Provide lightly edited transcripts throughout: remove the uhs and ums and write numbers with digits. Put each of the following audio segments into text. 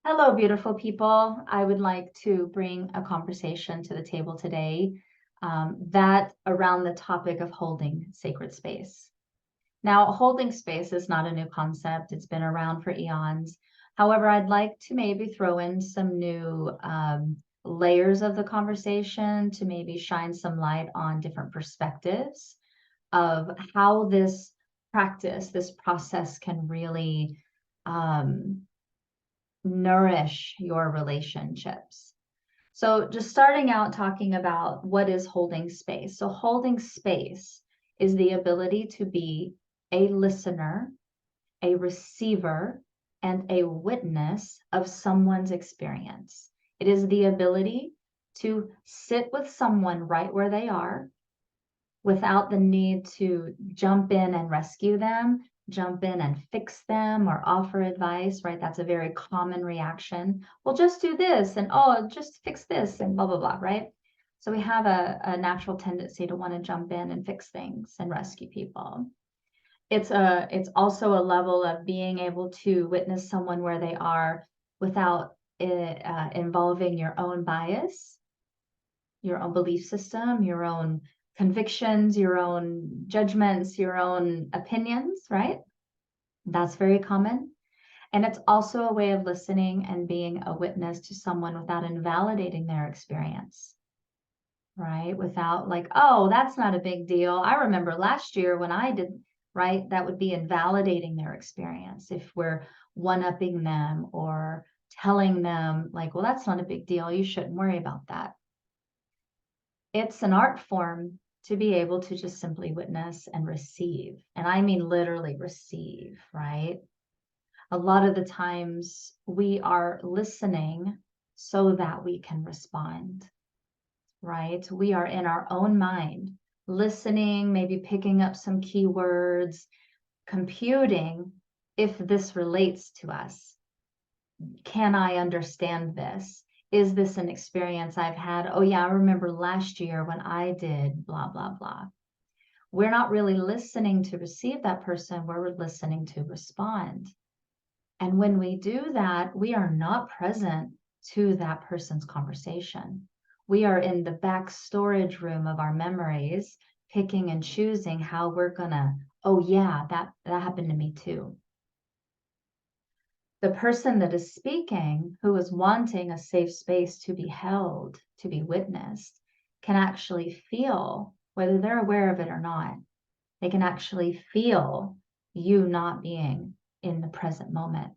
Hello, beautiful people. I would like to bring a conversation to the table today that around the topic of holding sacred space. Now, holding space is not a new concept. It's been around for eons. However, I'd like to maybe throw in some new layers of the conversation to maybe shine some light on different perspectives of how this practice, this process can really um, nourish your relationships. So, just starting out talking about what is holding space. So, holding space is the ability to be a listener, a receiver, and a witness of someone's experience. It is the ability to sit with someone right where they are without the need to jump in and rescue them, jump in and fix them or offer advice, right? That's a very common reaction. Well, just do this and oh, just fix this and blah, blah, blah, right? So we have a natural tendency to want to jump in and fix things and rescue people. It's also a level of being able to witness someone where they are without involving your own bias, your own belief system, your own convictions, your own judgments, your own opinions, right? That's very common. And it's also a way of listening and being a witness to someone without invalidating their experience, right? Without like, oh, that's not a big deal. I remember last year when I did, right? That would be invalidating their experience if we're one-upping them or telling them, like, well, that's not a big deal. You shouldn't worry about that. It's an art form to be able to just simply witness and receive. And I mean literally receive, right? A lot of the times we are listening so that we can respond, right? We are in our own mind, listening, maybe picking up some keywords, computing if this relates to us. Can I understand this? Is this an experience I've had? Oh, yeah, I remember last year when I did blah, blah, blah. We're not really listening to receive that person, we're listening to respond. And when we do that, we are not present to that person's conversation. We are in the back storage room of our memories, picking and choosing how we're gonna, oh, yeah, that happened to me too. The person that is speaking, who is wanting a safe space to be held, to be witnessed, can actually feel, whether they're aware of it or not, they can actually feel you not being in the present moment.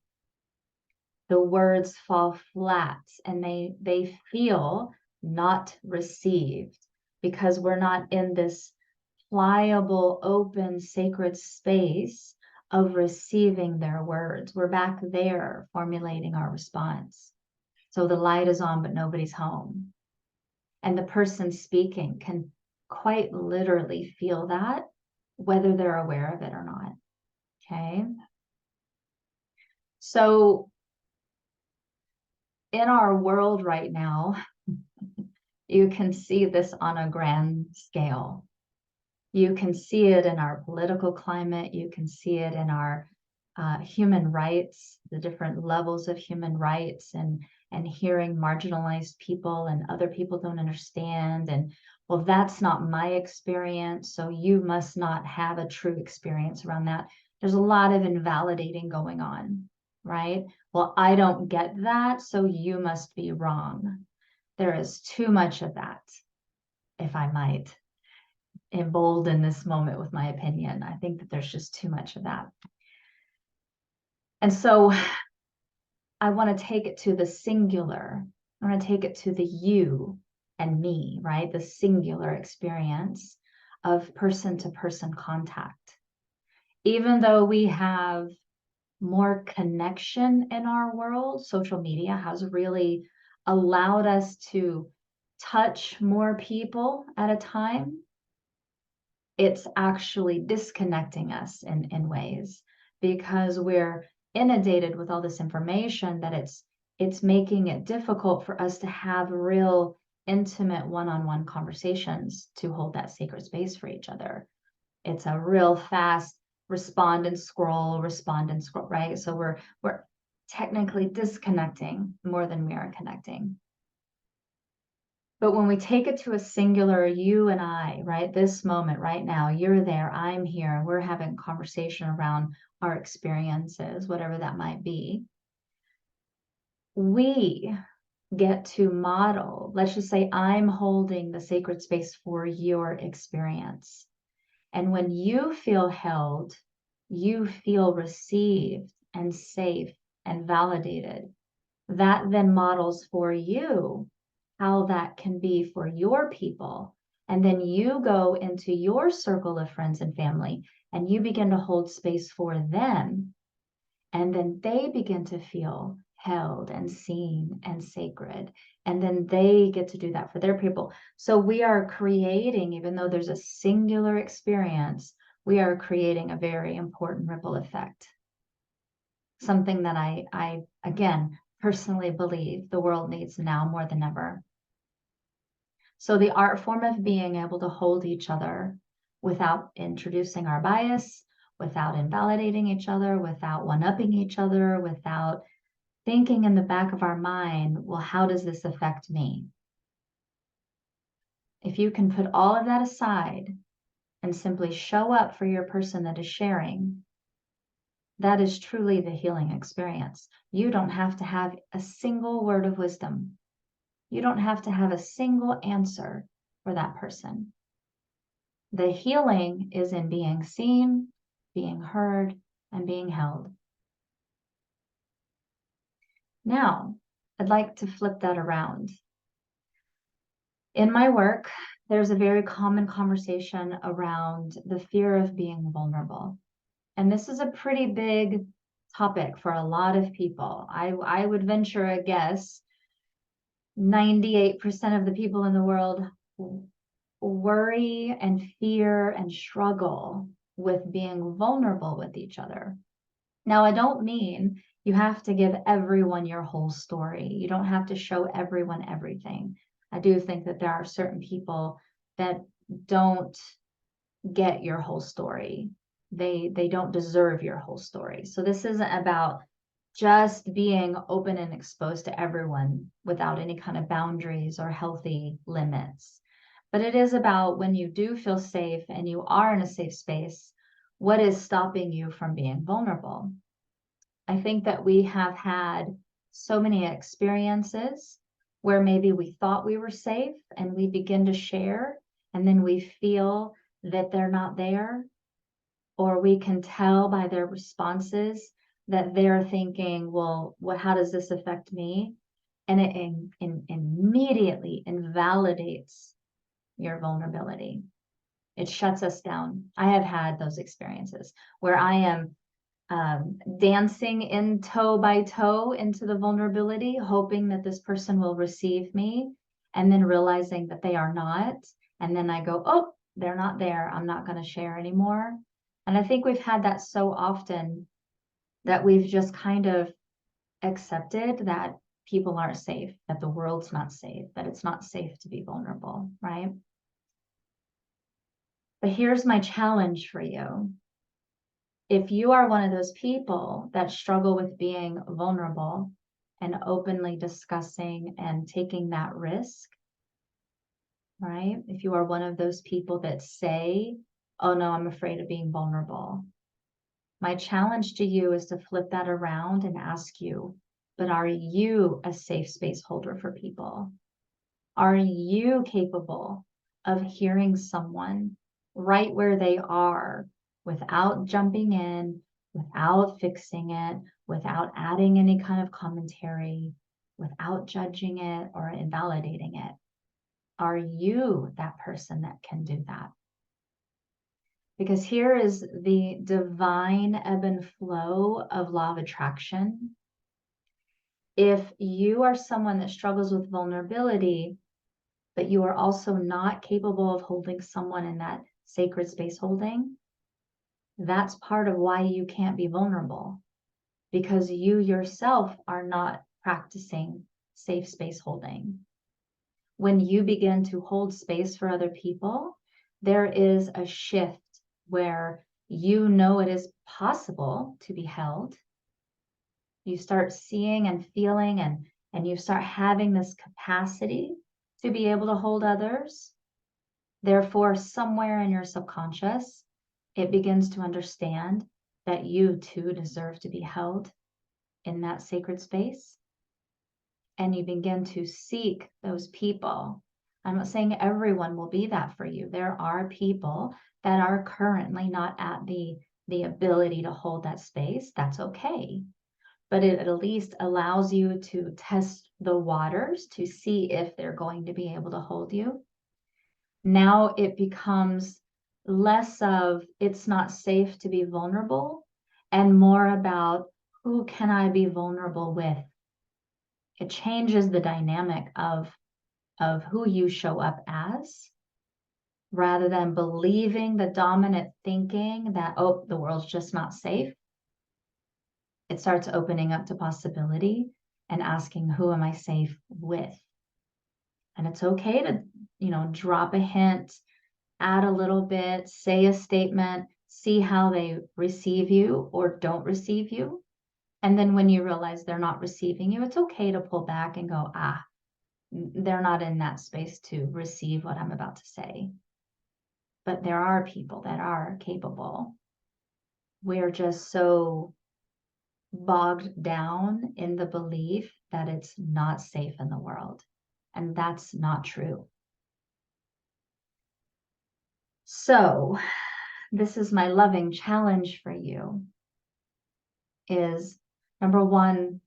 The words fall flat and they feel not received because we're not in this pliable, open, sacred space of receiving their words. We're back there formulating our response. So the light is on, but nobody's home. And the person speaking can quite literally feel that, whether they're aware of it or not. Okay. So in our world right now, you can see this on a grand scale. You can see it in our political climate. You can see it in our human rights, the different levels of human rights, and hearing marginalized people and other people don't understand. And well, that's not my experience, so you must not have a true experience around that. There's a lot of invalidating going on, right? Well, I don't get that, so you must be wrong. There is too much of that, if I might embolden this moment with my opinion. I think that there's just too much of that. And so I want to take it to the singular. I want to take it to the you and me, right? The singular experience of person to person contact. Even though we have more connection in our world, social media has really allowed us to touch more people at a time. It's actually disconnecting us in ways because we're inundated with all this information that it's making it difficult for us to have real intimate one-on-one conversations to hold that sacred space for each other. It's a real fast respond and scroll, right? So we're technically disconnecting more than we are connecting. But when we take it to a singular, you and I, right? This moment right now, you're there, I'm here, we're having a conversation around our experiences, whatever that might be. We get to model, let's just say I'm holding the sacred space for your experience. And when you feel held, you feel received and safe and validated. That then models for you how that can be for your people. And then you go into your circle of friends and family and you begin to hold space for them. And then they begin to feel held and seen and sacred. And then they get to do that for their people. So we are creating, even though there's a singular experience, we are creating a very important ripple effect. Something that I again, personally believe the world needs now more than ever. So the art form of being able to hold each other without introducing our bias, without invalidating each other, without one-upping each other, without thinking in the back of our mind, well, how does this affect me? If you can put all of that aside and simply show up for your person that is sharing, that is truly the healing experience. You don't have to have a single word of wisdom. You don't have to have a single answer for that person. The healing is in being seen, being heard, and being held. Now, I'd like to flip that around. In my work, there's a very common conversation around the fear of being vulnerable. And this is a pretty big topic for a lot of people. I would venture a guess 98% of the people in the world worry and fear and struggle with being vulnerable with each other. Now, I don't mean you have to give everyone your whole story. You don't have to show everyone everything. I do think that there are certain people that don't get your whole story. They don't deserve your whole story. So this isn't about just being open and exposed to everyone without any kind of boundaries or healthy limits. But it is about when you do feel safe and you are in a safe space, what is stopping you from being vulnerable? I think that we have had so many experiences where maybe we thought we were safe and we begin to share, and then we feel that they're not there, or we can tell by their responses that they're thinking, well, how does this affect me? And it immediately invalidates your vulnerability. It shuts us down. I have had those experiences where I am dancing in toe by toe into the vulnerability, hoping that this person will receive me, and then realizing that they are not. And then I go, oh, they're not there. I'm not going to share anymore. And I think we've had that so often that we've just kind of accepted that people aren't safe, that the world's not safe, that it's not safe to be vulnerable, right? But here's my challenge for you. If you are one of those people that struggle with being vulnerable and openly discussing and taking that risk, right? If you are one of those people that say, oh no, I'm afraid of being vulnerable, my challenge to you is to flip that around and ask you, but are you a safe space holder for people? Are you capable of hearing someone right where they are without jumping in, without fixing it, without adding any kind of commentary, without judging it or invalidating it? Are you that person that can do that? Because here is the divine ebb and flow of law of attraction. If you are someone that struggles with vulnerability, but you are also not capable of holding someone in that sacred space holding, that's part of why you can't be vulnerable, because you yourself are not practicing safe space holding. When you begin to hold space for other people, there is a shift where you know it is possible to be held. You start seeing and feeling, and you start having this capacity to be able to hold others. Therefore, somewhere in your subconscious, it begins to understand that you too deserve to be held in that sacred space. And you begin to seek those people. I'm not saying everyone will be that for you. There are people that are currently not at the ability to hold that space. That's okay. But it at least allows you to test the waters to see if they're going to be able to hold you. Now it becomes less of it's not safe to be vulnerable and more about who can I be vulnerable with. It changes the dynamic of who you show up as, rather than believing the dominant thinking that, oh, the world's just not safe. It starts opening up to possibility and asking, who am I safe with? And it's okay to, drop a hint, add a little bit, say a statement, see how they receive you or don't receive you. And then when you realize they're not receiving you, it's okay to pull back and go, they're not in that space to receive what I'm about to say. But there are people that are capable. We're just so bogged down in the belief that it's not safe in the world. And that's not true. So this is my loving challenge for you is, number one,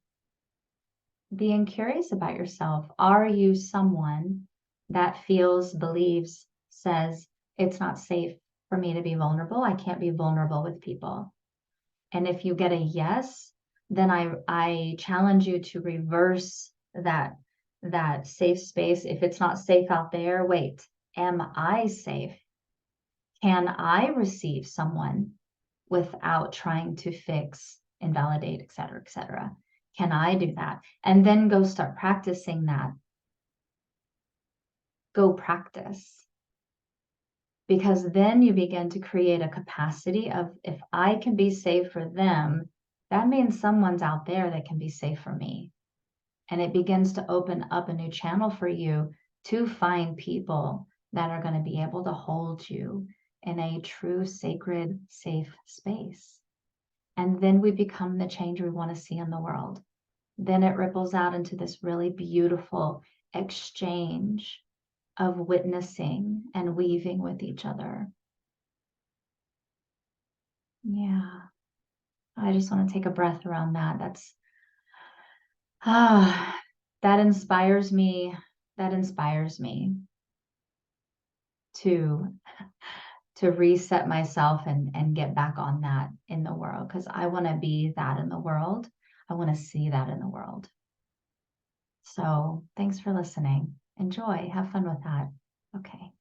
being curious about yourself. Are you someone that feels, believes, says, it's not safe for me to be vulnerable? I can't be vulnerable with people. And if you get a yes, then I challenge you to reverse that safe space. If it's not safe out there, wait, am I safe? Can I receive someone without trying to fix, invalidate, et cetera, et cetera? Can I do that? And then go start practicing that. Go practice. Because then you begin to create a capacity of, if I can be safe for them, that means someone's out there that can be safe for me. And it begins to open up a new channel for you to find people that are going to be able to hold you in a true, sacred, safe space. And then we become the change we want to see in the world. Then it ripples out into this really beautiful exchange of witnessing and weaving with each other. Yeah. I just want to take a breath around that. That inspires me. That inspires me to reset myself and get back on that in the world, because I want to be that in the world. I want to see that in the world. So thanks for listening. Enjoy. Have fun with that. Okay.